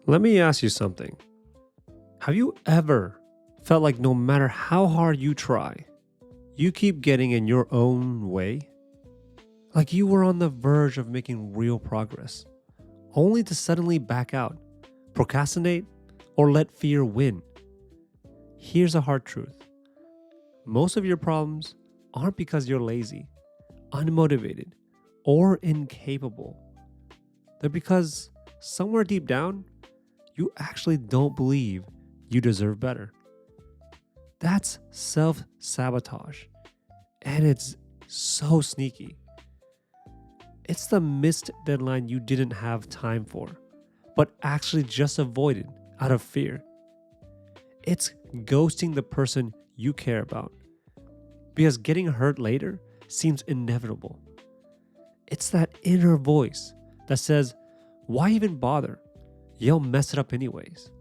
Let me ask you something. Have you ever felt like no matter how hard you try, you keep getting in your own way? Like you were on the verge of making real progress, only to suddenly back out, procrastinate, or let fear win? Here's a hard truth. Most of your problems aren't because you're lazy, unmotivated, or incapable. They're because somewhere deep down, you actually don't believe you deserve better. That's self-sabotage, and it's so sneaky. It's the missed deadline you didn't have time for, but actually just avoided out of fear. It's ghosting the person you care about because getting hurt later seems inevitable. It's that inner voice that says, why even bother? You'll mess it up anyways.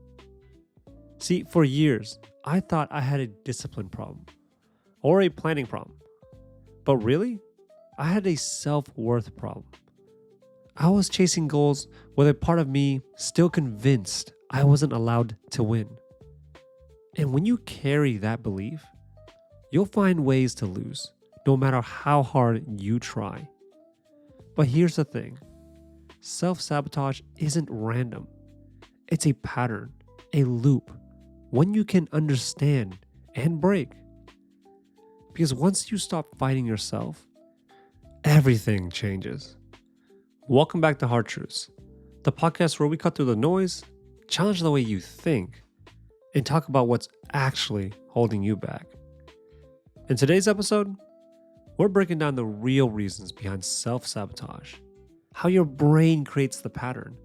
See, for years, I thought I had a discipline problem or a planning problem. But really, I had a self-worth problem. I was chasing goals with a part of me still convinced I wasn't allowed to win. And when you carry that belief, you'll find ways to lose, no matter how hard you try. But here's the thing. Self-sabotage isn't random. It's a pattern, a loop, one you can understand and break. Because once you stop fighting yourself, everything changes. Welcome back to Hard Truths, the podcast where we cut through the noise, challenge the way you think, and talk about what's actually holding you back. In today's episode, we're breaking down the real reasons behind self-sabotage, how your brain creates the pattern,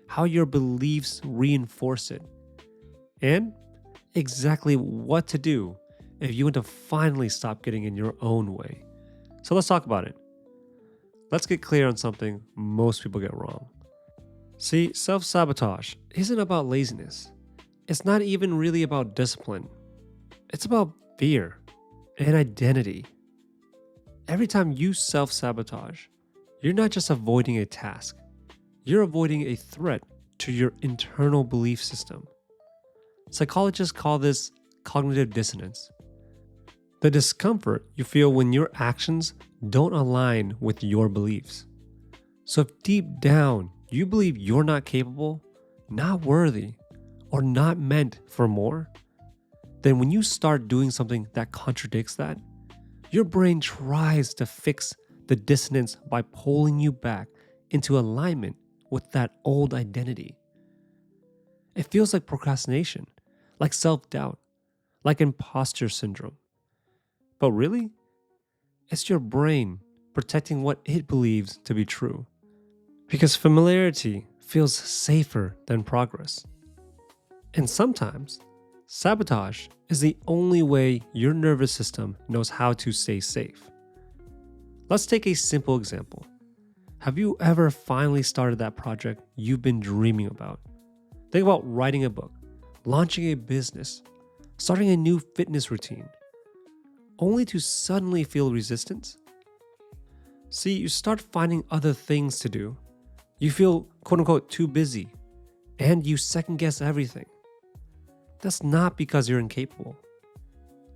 how your beliefs reinforce it, and exactly what to do if you want to finally stop getting in your own way. So let's talk about it. Let's get clear on something most people get wrong. See, self-sabotage isn't about laziness. It's not even really about discipline. It's about fear and identity. Every time you self-sabotage, you're not just avoiding a task. You're avoiding a threat to your internal belief system. Psychologists call this cognitive dissonance. The discomfort you feel when your actions don't align with your beliefs. So if deep down you believe you're not capable, not worthy, or not meant for more, then when you start doing something that contradicts that, your brain tries to fix the dissonance by pulling you back into alignment with that old identity. It feels like procrastination, like self-doubt, like imposter syndrome. But really, it's your brain protecting what it believes to be true. Because familiarity feels safer than progress. And sometimes, sabotage is the only way your nervous system knows how to stay safe. Let's take a simple example. Have you ever finally started that project you've been dreaming about? Think about writing a book, launching a business, starting a new fitness routine, only to suddenly feel resistance? See, you start finding other things to do. You feel quote unquote too busy, and you second guess everything. That's not because you're incapable.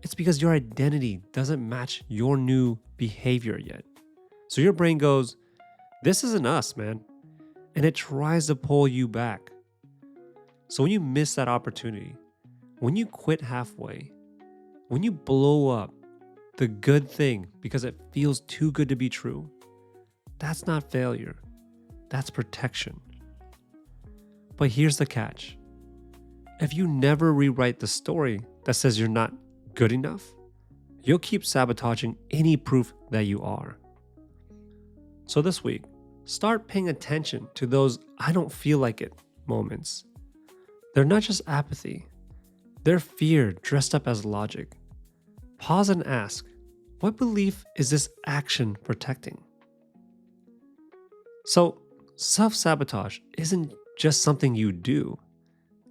It's because your identity doesn't match your new behavior yet. So your brain goes, this isn't us, man. And it tries to pull you back. So when you miss that opportunity, when you quit halfway, when you blow up the good thing because it feels too good to be true, that's not failure. That's protection. But here's the catch. If you never rewrite the story that says you're not good enough, you'll keep sabotaging any proof that you are. So this week, start paying attention to those I don't feel like it moments. They're not just apathy. They're fear dressed up as logic. Pause and ask, what belief is this action protecting? So, self-sabotage isn't just something you do.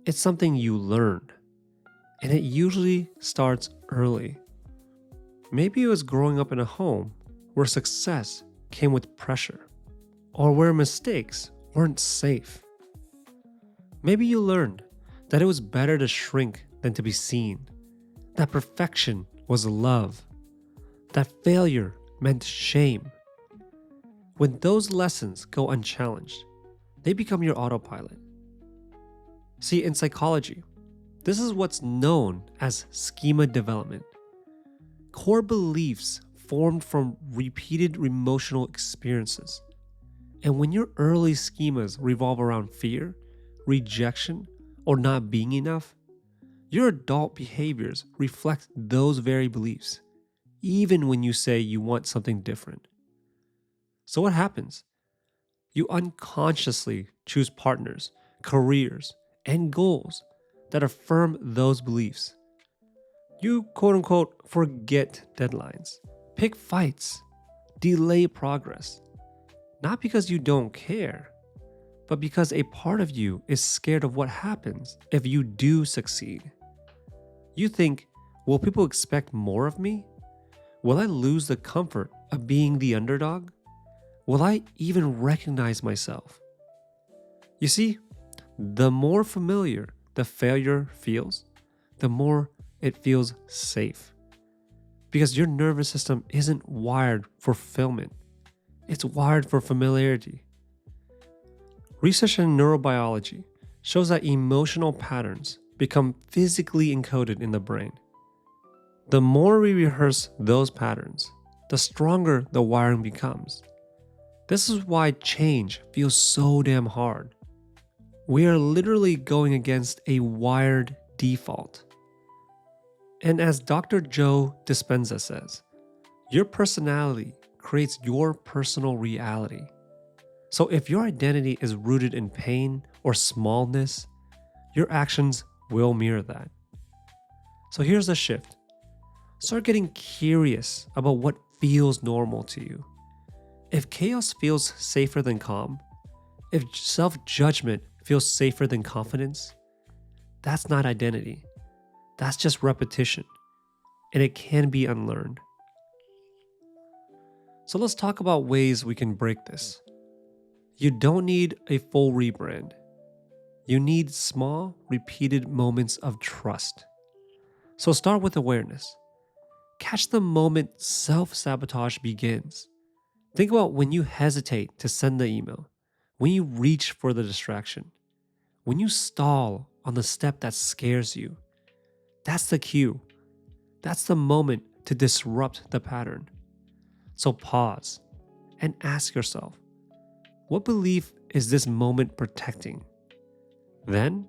It's something you learn. And it usually starts early. Maybe it was growing up in a home where success came with pressure, or where mistakes weren't safe. Maybe you learned that it was better to shrink than to be seen, that perfection was love, that failure meant shame. When those lessons go unchallenged, they become your autopilot. See, in psychology, this is what's known as schema development. Core beliefs formed from repeated emotional experiences. And when your early schemas revolve around fear, rejection, or not being enough, your adult behaviors reflect those very beliefs, even when you say you want something different. So what happens? You unconsciously choose partners, careers, and goals that affirm those beliefs. You quote unquote forget deadlines, pick fights, delay progress, not because you don't care, but because a part of you is scared of what happens if you do succeed. You think, will people expect more of me? Will I lose the comfort of being the underdog? Will I even recognize myself? You see, the more familiar the failure feels, the more it feels safe. Because your nervous system isn't wired for fulfillment, it's wired for familiarity. Research in neurobiology shows that emotional patterns become physically encoded in the brain. The more we rehearse those patterns, the stronger the wiring becomes. This is why change feels so damn hard. We are literally going against a wired default. And as Dr. Joe Dispenza says, your personality creates your personal reality. So if your identity is rooted in pain or smallness, your actions will mirror that. So here's the shift. Start getting curious about what feels normal to you. If chaos feels safer than calm, if self-judgment feels safer than confidence, that's not identity. That's just repetition, and it can be unlearned. So let's talk about ways we can break this. You don't need a full rebrand. You need small, repeated moments of trust. So start with awareness. Catch the moment self-sabotage begins. Think about when you hesitate to send the email, when you reach for the distraction, when you stall on the step that scares you. That's the cue. That's the moment to disrupt the pattern. So pause and ask yourself, what belief is this moment protecting? Then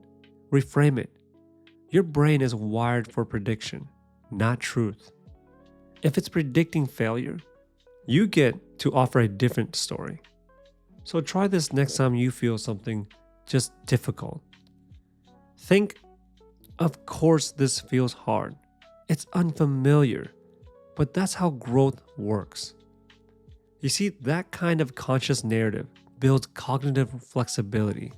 reframe it. Your brain is wired for prediction, not truth. If it's predicting failure, you get to offer a different story. So try this next time you feel something just difficult. Think, of course this feels hard. It's unfamiliar, but that's how growth works. You see, that kind of conscious narrative builds cognitive flexibility,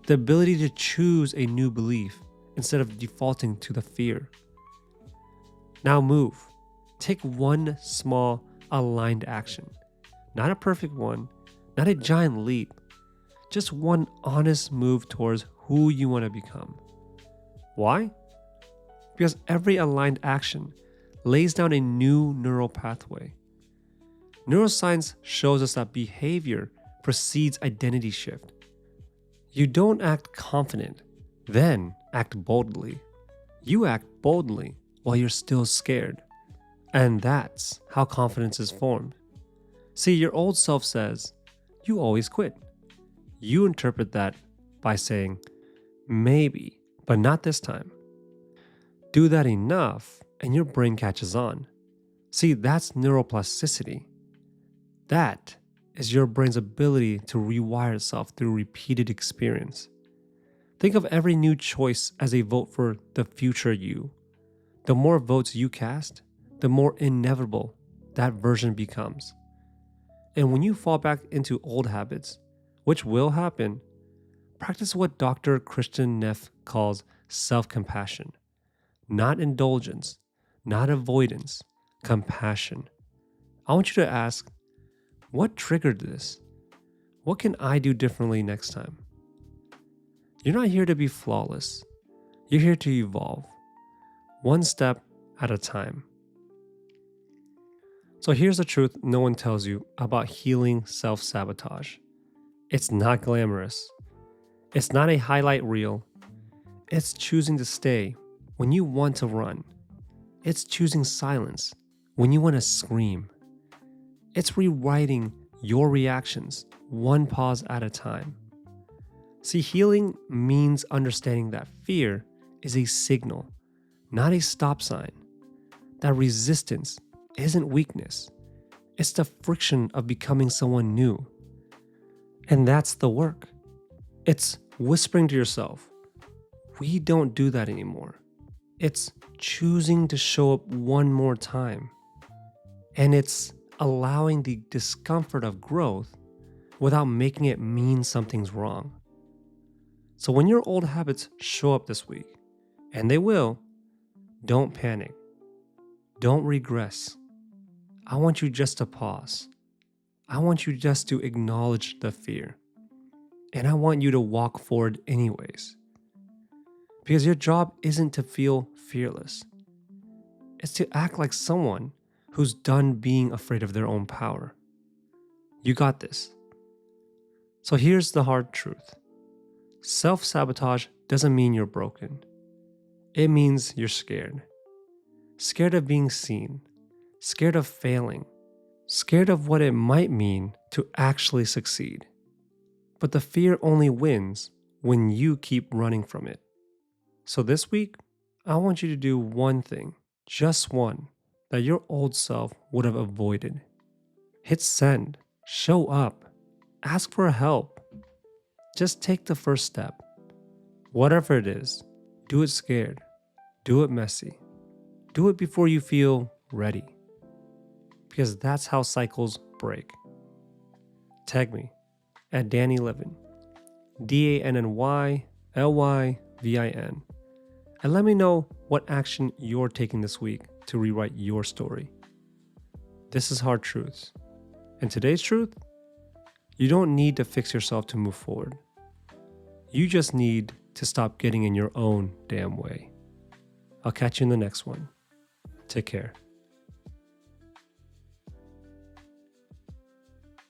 the ability to choose a new belief instead of defaulting to the fear. Now move. Take one small, aligned action. Not a perfect one, not a giant leap, just one honest move towards who you want to become. Why? Because every aligned action lays down a new neural pathway. Neuroscience shows us that behavior precedes identity shift. You don't act confident, then act boldly. You act boldly while you're still scared. And that's how confidence is formed. See, your old self says, you always quit. You interpret that by saying, maybe, but not this time. Do that enough, and your brain catches on. See, that's neuroplasticity. That is your brain's ability to rewire itself through repeated experience. Think of every new choice as a vote for the future you. The more votes you cast, the more inevitable that version becomes. And when you fall back into old habits, which will happen, practice what Dr. Christian Neff calls self-compassion. Not indulgence, not avoidance, compassion. I want you to ask, what triggered this? What can I do differently next time? You're not here to be flawless. You're here to evolve, one step at a time. So here's the truth no one tells you about healing self-sabotage. It's not glamorous. It's not a highlight reel. It's choosing to stay when you want to run. It's choosing silence when you want to scream. It's rewriting your reactions one pause at a time. See, healing means understanding that fear is a signal, not a stop sign. That resistance isn't weakness. It's the friction of becoming someone new. And that's the work. It's whispering to yourself, we don't do that anymore. It's choosing to show up one more time. And it's allowing the discomfort of growth without making it mean something's wrong. So when your old habits show up this week, and they will, don't panic. Don't regress. I want you just to pause. I want you just to acknowledge the fear. And I want you to walk forward anyways. Because your job isn't to feel fearless. It's to act like someone who's done being afraid of their own power. You got this. So here's the hard truth. Self-sabotage doesn't mean you're broken. It means you're scared. Scared of being seen. Scared of failing. Scared of what it might mean to actually succeed. But the fear only wins when you keep running from it. So this week, I want you to do one thing, just one, that your old self would have avoided. Hit send, show up, ask for help. Just take the first step. Whatever it is, do it scared, do it messy, do it before you feel ready. Because that's how cycles break. Tag me at DannyLevin, DANNYLYVIN, and let me know what action you're taking this week to rewrite your story. This is Hard Truths. And today's truth, you don't need to fix yourself to move forward. You just need to stop getting in your own damn way. I'll catch you in the next one. Take care.